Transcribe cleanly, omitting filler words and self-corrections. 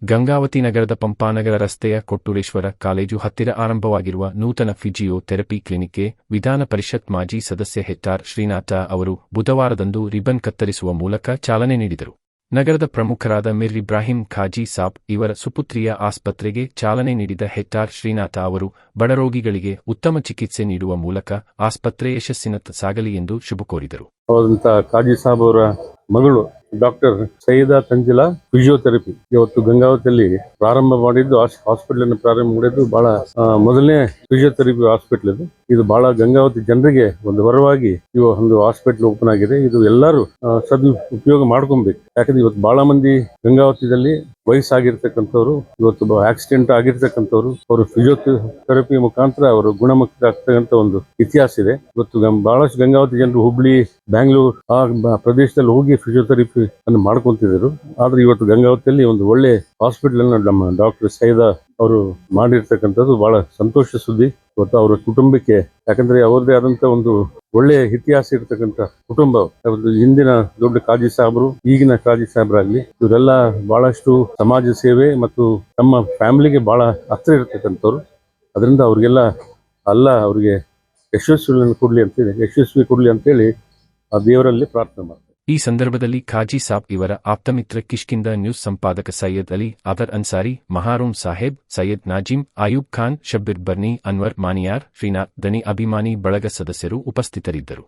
ಗಂಗಾವತಿ ನಗರದ ಪಂಪಾನಗರ ರಸ್ತೆಯ ಕೊಟ್ಟೂರೇಶ್ವರ ಕಾಲೇಜು ಹತ್ತಿರ ಆರಂಭವಾಗಿರುವ ನೂತನ ಫಿಜಿಯೋಥೆರಪಿ ಕ್ಲಿನಿಕ್ಗೆ ವಿಧಾನ ಪರಿಷತ್ ಮಾಜಿ ಸದಸ್ಯ ಹೆಚ್ಆರ್ ಶ್ರೀನಾಥ ಅವರು ಬುಧವಾರದಂದು ರಿಬನ್ ಕತ್ತರಿಸುವ ಮೂಲಕ ಚಾಲನೆ ನೀಡಿದರು. ನಗರದ ಪ್ರಮುಖರಾದ ಮಿರ್ ಇಬ್ರಾಹಿಂ ಖಾಜಿ ಸಾಬ್ ಇವರ ಸುಪುತ್ರಿಯ ಆಸ್ಪತ್ರೆಗೆ ಚಾಲನೆ ನೀಡಿದ ಹೆಚ್ಆರ್ ಶ್ರೀನಾಥ ಅವರು ಬಡರೋಗಿಗಳಿಗೆ ಉತ್ತಮ ಚಿಕಿತ್ಸೆ ನೀಡುವ ಮೂಲಕ ಆಸ್ಪತ್ರೆ ಯಶಸ್ಸಿನತ್ತ ಸಾಗಲಿ ಎಂದು ಶುಭ ಕೋರಿದರು. ಖಾಜಿ ಸಾಬ್ ಅವರ ಮಗಳು ಡಾಕ್ಟರ್ ಸೈಯದಾ ತಂಜಿಲಾ ಫಿಜಿಯೋಥೆರಪಿ ಇವತ್ತು ಗಂಗಾವತಿಯಲ್ಲಿ ಪ್ರಾರಂಭ ಮಾಡಿದ್ದು, ಹಾಸ್ಪಿಟಲ್ ಅನ್ನು ಪ್ರಾರಂಭ ಮಾಡಿದ್ದು ಬಹಳ ಮೊದಲನೇ ಫಿಜಿಯೋಥೆರಪಿ ಹಾಸ್ಪಿಟಲ್ ಇದು ಬಹಳ ಗಂಗಾವತಿ ಜನರಿಗೆ ಒಂದು ವರವಾಗಿ ಇವ ಒಂದು ಹಾಸ್ಪಿಟಲ್ ಓಪನ್ ಆಗಿದೆ. ಇದು ಎಲ್ಲರೂ ಉಪಯೋಗ ಮಾಡ್ಕೊಬೇಕು. ಯಾಕಂದ್ರೆ ಇವತ್ತು ಬಹಳ ಮಂದಿ ಗಂಗಾವತಿಯಲ್ಲಿ ವಯಸ್ಸಾಗಿರ್ತಕ್ಕಂಥವ್ರು, ಇವತ್ತು ಆಕ್ಸಿಡೆಂಟ್ ಆಗಿರ್ತಕ್ಕಂಥವ್ರು, ಅವರು ಫಿಜಿಯೋಥೆರಪಿ ಮುಖಾಂತರ ಅವರು ಗುಣಮುಖ ಆಗ್ತಕ್ಕಂಥ ಒಂದು ಇತಿಹಾಸ ಇದೆ. ಇವತ್ತು ಬಹಳಷ್ಟು ಗಂಗಾವತಿ ಜನರು ಹುಬ್ಳಿ, ಬ್ಯಾಂಗ್ಳೂರ್ ಆ ಪ್ರದೇಶದಲ್ಲಿ ಹೋಗಿ ಫಿಜಿಯೋಥೆರಪಿ ಅನ್ನು ಮಾಡ್ಕೊಂತಿದ್ರು. ಆದ್ರೆ ಇವತ್ತು ಗಂಗಾವತಿಯಲ್ಲಿ ಒಂದು ಒಳ್ಳೆ ಹಾಸ್ಪಿಟಲ್ ಅನ್ನು ನಮ್ಮ ಡಾಕ್ಟರ್ ಸೈಯದಾ ಅವರು ಮಾಡಿರ್ತಕ್ಕಂಥದ್ದು ಬಹಳ ಸಂತೋಷ ಸುದ್ದಿ. ಇವತ್ತು ಅವರ ಕುಟುಂಬಕ್ಕೆ, ಯಾಕಂದ್ರೆ ಅವರದೇ ಆದಂತ ಒಂದು ಒಳ್ಳೆ ಇತಿಹಾಸ ಇರ್ತಕ್ಕಂಥ ಕುಟುಂಬ. ಹಿಂದಿನ ದೊಡ್ಡ ಕಾಜಿ ಸಾಹೇಬರು, ಈಗಿನ ಕಾಜಿ ಸಾಹೇಬರಾಗ್ಲಿ, ಇವರೆಲ್ಲ ಬಹಳಷ್ಟು ಸಮಾಜ ಸೇವೆ ಮತ್ತು ನಮ್ಮ ಫ್ಯಾಮಿಲಿಗೆ ಬಹಳ ಹತ್ರ ಇರ್ತಕ್ಕಂಥವ್ರು. ಅದರಿಂದ ಅವ್ರಿಗೆಲ್ಲ ಅವರಿಗೆ ಯಶಸ್ವಿ ಕೊಡ್ಲಿ ಅಂತೇಳಿ ಆ ದೇವರಲ್ಲಿ ಪ್ರಾರ್ಥನೆ ಮಾಡ್ತಾರೆ. ಈ ಸಂದರ್ಭದಲ್ಲಿ ಖಾಜಿ ಸಾಬ್ ಇವರ ಆಪ್ತಮಿತ್ರ ಕಿಷ್ಕಿಂದ ನ್ಯೂಸ್ ಸಂಪಾದಕ ಸೈಯದ್ ಅಲಿ, ಆದರ್ ಅನ್ಸಾರಿ, ಮಹಾರೂಮ್ ಸಾಹೇಬ್, ಸೈಯದ್ ನಾಜಿಮ್, ಆಯೂಬ್ ಖಾನ್, ಶಬ್ಬೀರ್ ಬರ್ನಿ, ಅನ್ವರ್ ಮಾನಿಯಾರ್, ಶ್ರೀನಾಥ್, ದನಿ ಅಭಿಮಾನಿ ಬಳಗ ಸದಸ್ಯರು ಉಪಸ್ಥಿತರಿದ್ದರು.